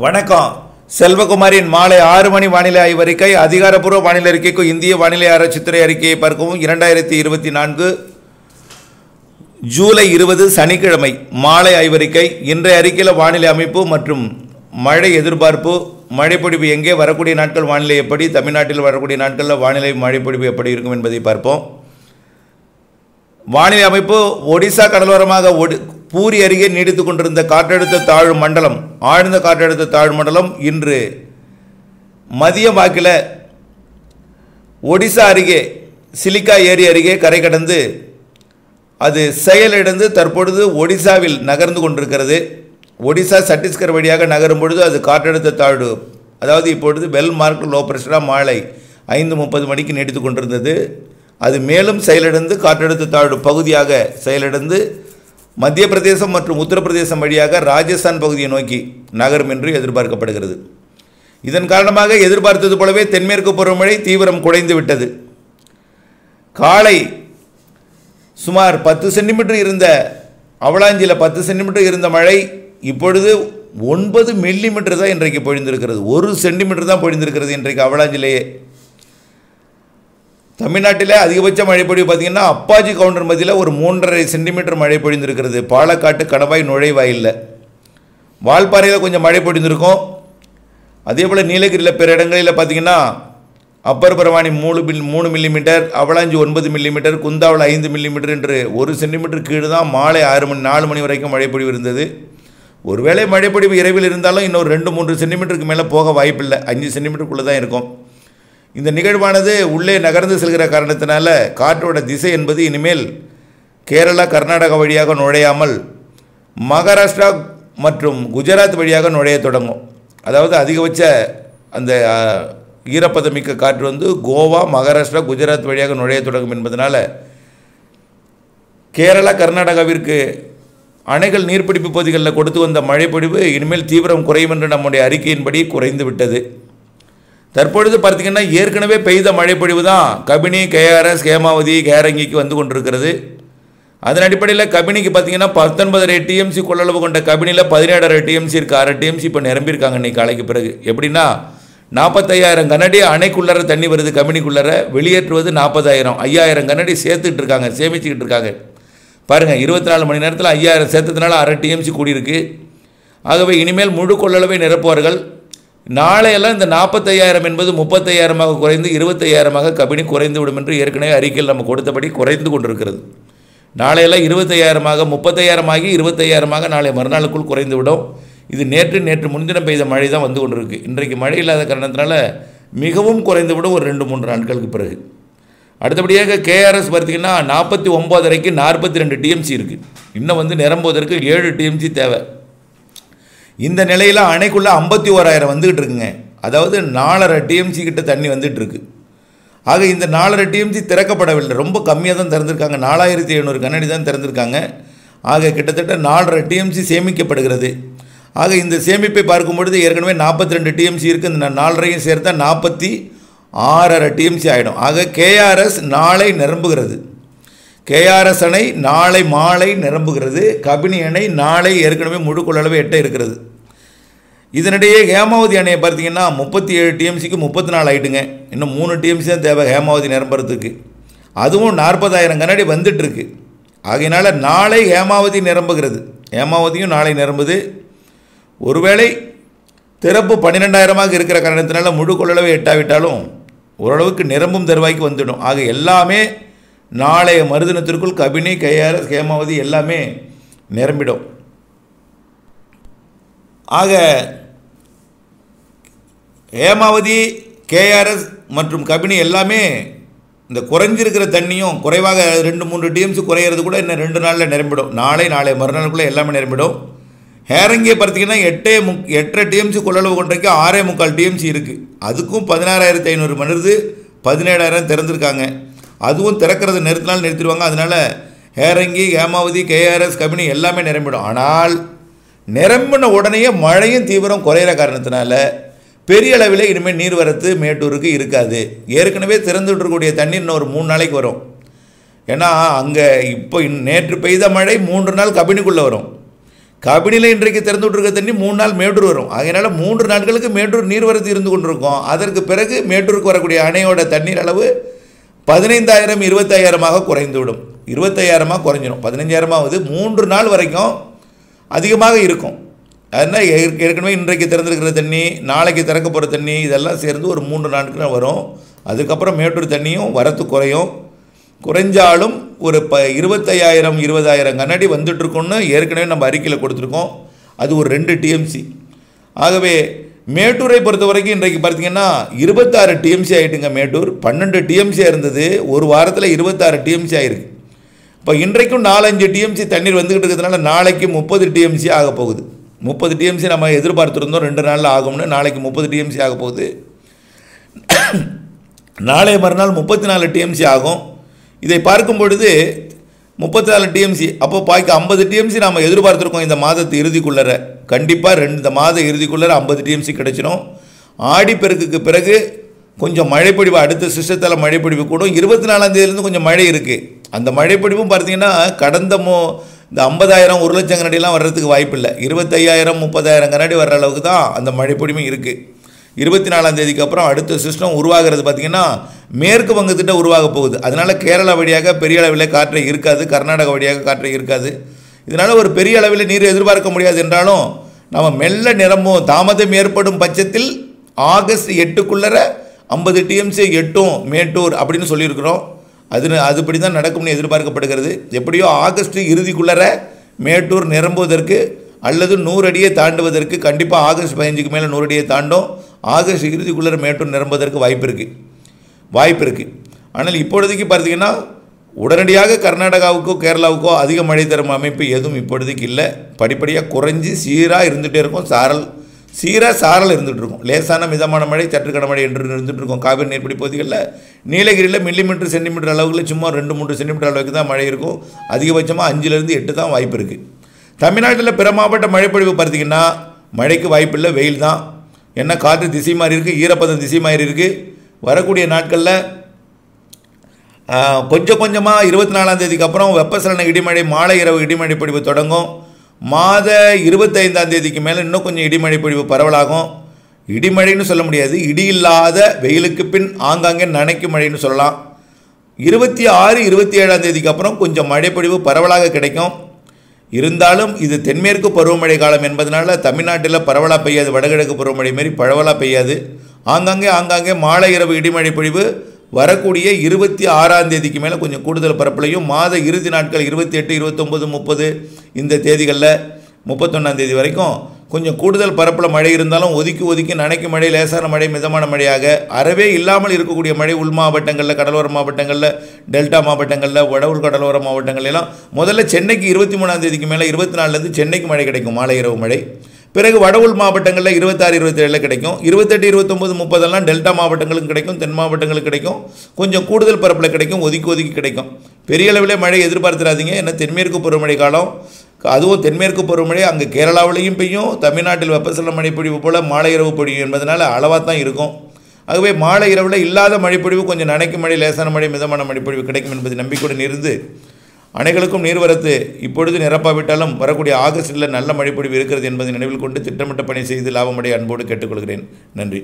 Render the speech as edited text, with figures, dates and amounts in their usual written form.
வணக்கம். செல்வகுமாரின் மாலை 6 மணி வானிலை ஆய்வறிக்கை. அதிகாரப்பூர்வ வானிலை அறிக்கைக்கு இந்திய வானிலை ஆராய்ச்சித்துறை அறிக்கையை பார்க்கவும். 2024 ஜூலை 20 சனிக்கிழமை மாலை ஆய்வறிக்கை. இன்றைய அறிக்கையில் வானிலை அமைப்பு மற்றும் மழை எதிர்பார்ப்பு, மழைப்பொழிவு எங்கே, வரக்கூடிய நாட்கள் வானிலை எப்படி, தமிழ்நாட்டில் வரக்கூடிய நாட்களில் வானிலை மழைப்பொழிவு எப்படி இருக்கும் என்பதை பார்ப்போம். வானிலை அமைப்பு: ஒடிசா கடலோரமாக பூரி அருகே நீடித்துக் கொண்டிருந்த காற்றழுத்த தாழ்வு மண்டலம், ஆழ்ந்த காற்றழுத்த தாழ்வு மண்டலம் இன்று மதிய வாக்கில் ஒடிசா அருகே சிலிக்கா ஏரி அருகே கரை கடந்து அது செயலிழந்து தற்பொழுது ஒடிசாவில் நகர்ந்து கொண்டிருக்கிறது. ஒடிசா சத்தீஸ்கர் வழியாக நகரும் பொழுது அது காற்றழுத்த தாழ்வு, அதாவது இப்பொழுது வெல் மார்க் லோ பிரஷராக மாலை 5:30 மணிக்கு நீடித்து கொண்டிருந்தது. அது மேலும் செயலிழந்து காற்றழுத்த தாழ்வு பகுதியாக செயலிழந்து மத்திய பிரதேசம் மற்றும் உத்தரப்பிரதேசம் வழியாக ராஜஸ்தான் பகுதியை நோக்கி நகரும் என்று எதிர்பார்க்கப்படுகிறது. இதன் காரணமாக எதிர்பார்த்தது போலவே தென்மேற்கு பருவமழை தீவிரம் குறைந்து விட்டது. காலை சுமார் 10 சென்டிமீட்டர் இருந்த அவலாஞ்சியில் 10 சென்டிமீட்டர் இருந்த மழை இப்பொழுது 9 மில்லிமீட்டர் தான் இன்றைக்கு பொழிந்திருக்கிறது. 1 சென்டிமீட்டர் தான் பொழிந்திருக்கிறது இன்றைக்கு அவலாஞ்சிலேயே. தமிழ்நாட்டில் அதிகபட்ச மழை பொழிவு பார்த்திங்கன்னா அப்பாஜி கவுண்டர் மத்தியில் ஒரு 3.5 சென்டிமீட்டர் மழை பொழிந்திருக்கிறது. பாலக்காட்டு கணவாய் நுழைவாயில், வால்பாறையில் கொஞ்சம் மழை பொழிந்திருக்கும். அதே போல் நீலகிரியில் பிற இடங்களில் பார்த்திங்கன்னா அப்பர் பரவானி 3 மில்லிமீட்டர், அவலாஞ்சி 9 மில்லிமீட்டர், குந்தாவில் 5 மில்லிமீட்டர் என்று 1 சென்டிமீட்டர் கீழே தான் மாலை 4 மணி வரைக்கும் மழைப்பொழிவு இருந்தது. ஒருவேளை மழைப்பொழிவு இரவில் இருந்தாலும் இன்னொரு 2-3 சென்டிமீட்டருக்கு மேலே போக வாய்ப்பில்லை. 5 சென்டிமீட்டருக்குள்ளே தான் இருக்கும். இந்த நிகழ்வானது உள்ளே நகர்ந்து செல்கிற காரணத்தினால காற்றோட திசை என்பது இனிமேல் கேரளா கர்நாடகா வழியாக நுழையாமல் மகாராஷ்டிரா மற்றும் குஜராத் வழியாக நுழைய தொடங்கும். அதாவது அதிகபட்ச அந்த ஈரப்பதமிக்க காற்று கோவா, மகாராஷ்டிரா, குஜராத் வழியாக நுழைய தொடங்கும் என்பதனால கேரளா கர்நாடகாவிற்கு அணைகள் நீர்பிடிப்பு பகுதிகளில் கொடுத்து வந்த மழைப்பொழிவு இனிமேல் தீவிரம் குறையும் என்று நம்முடைய அறிக்கையின்படி குறைந்து விட்டது. தற்பொழுது பார்த்திங்கன்னா ஏற்கனவே பெய்த மழைப்பொழிவு தான் கபினி, கேஆர்எஸ், ஹேமாவதி, கேரங்கிக்கு வந்து கொண்டிருக்கிறது. அதன் அடிப்படையில் கபினிக்கு பார்த்திங்கன்னா 19.5 டிஎம்சி கொள்ளளவு கொண்ட கபினியில் 17.5 டிஎம்சி இருக்குது. 1/2 டிஎம்சி இப்போ நிரம்பியிருக்காங்க இன்றைக்கி காலைக்கு பிறகு. எப்படின்னா 45,000 கனஅடி அணைக்குள்ளற தண்ணி வருது, கபினிக்குள்ளற வெளியேற்றுவது 40,000, 5,000 கனஅடி சேர்த்துக்கிட்டு இருக்காங்க, சேமிச்சுக்கிட்டு இருக்காங்க. பாருங்கள், 24 மணி நேரத்தில் 5,000 சேர்த்ததுனால 1/2 டிஎம்சி கூடியிருக்கு. ஆகவே இனிமேல் முழு கொள்ளளவை நிரப்புவார்கள். நாளையெல்லாம் இந்த 45,000 என்பது 35,000 குறைந்து 25,000 கபினி குறைந்து விடும் என்று ஏற்கனவே அறிக்கையில் நம்ம கொடுத்தபடி குறைந்து கொண்டிருக்கிறது. நாளையெல்லாம் 25,000 35,000 ஆகி 25,000 நாளை மறுநாளுக்குள் குறைந்து விடும். இது நேற்று முன்தினம் பெய்த மழை தான் வந்து கொண்டிருக்கு. இன்றைக்கு மழை இல்லாத காரணத்தினால மிகவும் குறைந்து விடும் ஒரு 2-3 நாட்களுக்கு பிறகு. அடுத்தபடியாக கேஆர்எஸ் பார்த்திங்கன்னா 49.5க்கு 42 டிஎம்சி இருக்குது. இன்னும் நிரம்புவதற்கு 7 டிஎம்சி தேவை. இந்த நிலையில் அணைக்குள்ளே 51,000 வந்துக்கிட்டு இருக்குங்க. அதாவது 4.5 டிஎம்சி கிட்ட தண்ணி வந்துட்டு இருக்கு. ஆக இந்த 4.5 டிஎம்சி திறக்கப்படவில்லை, ரொம்ப கம்மியாக தான் திறந்திருக்காங்க. 4,700 கனஅடி தான் திறந்திருக்காங்க. ஆக கிட்டத்தட்ட 4.5 டிஎம்சி சேமிக்கப்படுகிறது. ஆக இந்த சேமிப்பை பார்க்கும்பொழுது ஏற்கனவே 42 டிஎம்சி இருக்குது. இந்த 4.5 சேர்த்தா 46.5 டிஎம்சி ஆகிடும். ஆக கேஆர்எஸ் நாளை நிரம்புகிறது. கேஆர்எஸ் அணை நாளை மாலை நிரம்புகிறது. கபினி அணை நாளை ஏற்கனவே முழு கொள்ளளவு எட்ட இருக்கிறது. இதனிடையே ஹேமாவதி அணையை பார்த்திங்கன்னா 37 டிஎம்சிக்கு 34 ஆகிட்டுங்க. இன்னும் 3 டிஎம்சி தான் தேவை ஹேமாவதி நிரம்புறதுக்கு. அதுவும் 40,000 கனஅடி வந்துட்டுருக்கு. ஆகையினால் நாளை ஹேமாவதி நிரம்புகிறது. ஹேமாவதியும் நாளை நிரம்புது. ஒருவேளை திறப்பு 12,000 இருக்கிற காரணத்தினால முழு கொள்ளளவை எட்டாவிட்டாலும் ஓரளவுக்கு நிரம்பும் தருவாய்க்கு வந்துடும். ஆக எல்லாமே நாளைய மறுதினத்திற்குள் கபினி, கேஆர்எஸ், ஹேமாவதி எல்லாமே நிரம்பிடும். ஆக ஹேமாவதி, கேஆர்எஸ் மற்றும் கபினி எல்லாமே இந்த குறைஞ்சிருக்கிற தண்ணியும் குறைவாக 2-3 டிஎம்சி குறையிறது கூட இன்னும் 2 நாளில் நிரம்பிடும். நாளை மறுநாளுக்குள்ளே எல்லாமே நிரம்பிடும். ஹேரங்கே பார்த்திங்கன்னா 8.5 டிஎம்சி கொள்ளளவு கொண்டைக்கு 6.25 டிஎம்சி இருக்குது. அதுக்கும் 16,500 மணிருது, 17,000 திறந்துருக்காங்க. அதுவும் திறக்கிறது நிறுத்தினாலும் நிறுத்திடுவாங்க. அதனால் ஹேரங்கி, ஹேமாவதி, கேஆர்எஸ், கபினி எல்லாமே நிரம்பிடும். ஆனால் நிரம்பின உடனேயே மழையும் தீவிரம் குறையிற காரணத்தினால பெரிய அளவில் இனிமேல் நீர்வரத்து மேட்டூருக்கு இருக்காது. ஏற்கனவே திறந்து விட்டுருக்கூடிய தண்ணீர் இன்னும் ஒரு 3 நாளைக்கு வரும். ஏன்னா அங்கே இப்போ நேற்று பெய்த மழை 3 நாள் கபினிக்குள்ளே வரும். கபினியில் இன்றைக்கு திறந்து விட்டுருக்க தண்ணி 3 நாள் மேட்டூர் வரும். அதனால் 3 நாட்களுக்கு மேட்டூர் நீர்வரத்து இருந்து கொண்டிருக்கும். அதற்கு பிறகு மேட்டூருக்கு வரக்கூடிய அணையோட தண்ணீர் அளவு 15,000 25,000 குறைந்துவிடும். 25,000 குறைஞ்சிடும். 15,000 3 நாள் வரைக்கும் அதிகமாக இருக்கும். அதனால் ஏற்கனவே இன்றைக்கு திறந்துருக்கிற தண்ணி, நாளைக்கு திறக்க போகிற தண்ணி இதெல்லாம் சேர்ந்து ஒரு 3 நாட்கள் வரும். அதுக்கப்புறம் மேட்டூர் தண்ணியும் வரத்து குறையும். குறைஞ்சாலும் ஒரு 25,000 20,000 கண்ணாடி வந்துட்டுருக்கோன்னு ஏற்கனவே நம்ம அறிக்கையில் கொடுத்துருக்கோம். அது ஒரு 2 டிஎம்சி. ஆகவே மேட்டூரை பொறுத்த வரைக்கும் இன்றைக்கு பார்த்திங்கன்னா 26 டிஎம்சி ஆகிட்டுங்க. மேட்டூர் 12 டிஎம்சியாக இருந்தது, ஒரு வாரத்தில் 26 டிஎம்சி ஆகிருக்கு. இப்போ இன்றைக்கும் 4-5 டிஎம்சி தண்ணீர் வந்துக்கிட்டு இருக்கிறதுனால நாளைக்கு 30 டிஎம்சி ஆக போகுது. 30 டிஎம்சி நம்ம எதிர்பார்த்துருந்தோம் 2 நாளில் ஆகும்னு. நாளைக்கு 30 டிஎம்சி ஆக போகுது. நாளை மறுநாள் 34 டிஎம்சி ஆகும். இதை பார்க்கும் பொழுது 34 டிஎம்சி, அப்போ பாய்க்கு 50 டிஎம்சி நாம் எதிர்பார்த்துருக்கோம் இந்த மாதத்து இறுதிக்குள்ளே. கண்டிப்பாக இந்த மாத இறுதிக்குள்ளே 50 டிஎம்சி கிடைச்சிடும். ஆடிப்பெருக்குக்கு பிறகு கொஞ்சம் மழைப்பொழிவு, அடுத்த சிஸ்டத்தில் மழைப்பொழிவு கூடும். 24ஆம் தேதியிலேருந்து கொஞ்சம் மழை இருக்குது. அந்த மழைப்பொழிவும் பார்த்திங்கன்னா கடந்த இந்த 50,000 1 லட்சம் கண்ணாடிலாம் வர்றதுக்கு வாய்ப்பு இல்லை. 25,000 30,000 கண்ணாடி வர்ற அளவுக்கு தான் அந்த மழைப்பொழிவும் இருக்குது. 24ஆம் தேதிக்கு அப்புறம் அடுத்த சிஸ்டம் உருவாகிறது பார்த்திங்கன்னா மேற்கு வங்கத்திட்ட உருவாக போகுது. அதனால் கேரளா வழியாக பெரிய அளவில் காற்றை இருக்காது, கர்நாடகா வழியாக காற்றை இருக்காது. இதனால் ஒரு பெரிய அளவில் நீர் எதிர்பார்க்க முடியாது. என்றாலும் நம்ம மெல்ல நிரம்பும். தாமதம் ஏற்படும் பட்சத்தில் ஆகஸ்ட் 8க்குள்ளே 50 டிஎம்சி எட்டும் மேட்டூர் அப்படின்னு சொல்லியிருக்கிறோம். அதுபடி தான் நடக்கும்னு எதிர்பார்க்கப்படுகிறது. எப்படியோ ஆகஸ்ட் இறுதிக்குள்ளே மேட்டூர் நிரம்புவதற்கு அல்லது 100 அடியை தாண்டுவதற்கு கண்டிப்பாக ஆகஸ்ட் 15க்கு மேலே 100 அடியை தாண்டும். ஆகஸ்ட் இறுதிக்குள்ளே மேட்டூர் நிரம்புவதற்கு வாய்ப்பு இருக்குது. ஆனால் இப்பொழுதைக்கு பார்த்திங்கன்னா உடனடியாக கர்நாடகாவுக்கோ கேரளாவுக்கோ அதிக மழை தரும் அமைப்பு எதுவும் இப்பொழுதைக்கு இல்லை. படிப்படியாக குறைஞ்சி சீராக இருந்துகிட்டே இருக்கும். சாரல் இருந்துகிட்டு இருக்கும். லேசான மிதமான மழை, சற்று கனமழை என்று இருந்துகிட்டு இருக்கும். காவிரி நீர்பிடி பகுதிகளில் நீலகிரியில் மில்லிமீட்டர் சென்டிமீட்டர் அளவுகளில் சும்மா 2-3 சென்டிமீட்டர் அளவுக்கு தான் மழை இருக்கும். அதிகபட்சமாக 5லேருந்து 8 தான் வாய்ப்பு இருக்குது. தமிழ்நாட்டில் பிற மாவட்ட மழைப்பொழிவு பார்த்திங்கன்னா மழைக்கு வாய்ப்பில்லை, வெயில் தான். என்ன காற்று திசை மாறி இருக்குது, ஈரப்பதம் திசை மாறி இருக்குது. வரக்கூடிய நாட்களில் கொஞ்சம் கொஞ்சமாக 24ஆம் தேதிக்கு அப்புறம் வெப்பசலன இடிமழை, மாலை இரவு இடிமழை பொழிவு தொடங்கும். மாத 25ஆம் தேதிக்கு மேலே இன்னும் கொஞ்சம் இடிமழை பொழிவு பரவலாகும். இடிமழைன்னு சொல்ல முடியாது, இடி இல்லாத வெயிலுக்கு பின் ஆங்காங்கே நனைக்கும் மழைன்னு சொல்லலாம். 26 27ஆம் தேதிக்கு அப்புறம் கொஞ்சம் மழைப்பொழிவு பரவலாக கிடைக்கும். இருந்தாலும் இது தென்மேற்கு பருவமழை காலம் என்பதனால தமிழ்நாட்டில் பரவலாக பெய்யாது, வடகிழக்கு பருவமழை மாரி பரவலாக பெய்யாது. ஆங்காங்கே மாலை இரவு இடிமழை பொழிவு வரக்கூடிய 26ஆம் தேதிக்கு மேலே கொஞ்சம் கூடுதல் பரப்பலையும், மாத இறுதி நாட்கள் 28 29 30 இந்த தேதிகளில் 31ஆம் தேதி வரைக்கும் கொஞ்சம் கூடுதல் பரப்பில் மழை இருந்தாலும் ஒதுக்கி நனைக்கும் மழை, லேசான மழை, மிதமான மழையாக, அறவே இல்லாமல் இருக்கக்கூடிய மழை உள் மாவட்டங்களில், கடலோர மாவட்டங்களில், டெல்டா மாவட்டங்களில், வடவுள் கடலோர மாவட்டங்களெல்லாம் முதல்ல சென்னைக்கு 23ஆம் தேதிக்கு மேலே 24லேருந்து சென்னைக்கு மழை கிடைக்கும், மாலை இரவு மழை. பிறகு வடவுள் மாவட்டங்களில் 26 27 கிடைக்கும். 28 29 30 டெல்டா மாவட்டங்களுக்கு கிடைக்கும், தென் மாவட்டங்களுக்கு கிடைக்கும். கொஞ்சம் கூடுதல் பரப்பில் கிடைக்கும், ஒதுக்கி கிடைக்கும். பெரிய அளவில் மழை எதிர்பார்த்துடாதீங்க. ஏன்னா தென்மேற்கு பருவமழை காலம், அதுவும் தென்மேற்கு பருவமழை அங்கே கேரளாவிலையும் பெய்யும், தமிழ்நாட்டில் வெப்பசலன மழைப்பொழிவு போல் மாலை இரவு பொழியும் என்பதனால் அளவாக தான் இருக்கும். ஆகவே மாலை இரவில் இல்லாத மழைப்பொழிவு, கொஞ்சம் நனைக்கும் மழை, லேசான மழை, மிதமான மழைப்பொழிவு கிடைக்கும் என்பது நம்பிக்கையுடன் இருந்து அணைகளுக்கும் நீர்வரத்து இப்பொழுது நிரப்பாவிட்டாலும் வரக்கூடிய ஆகஸ்டில் நல்ல மழைப்பொழிவு இருக்கிறது என்பதை நினைவில் கொண்டு திட்டமிட்ட பணி செய்து லாபமடைய அன்போடு கேட்டுக்கொள்கிறேன். நன்றி.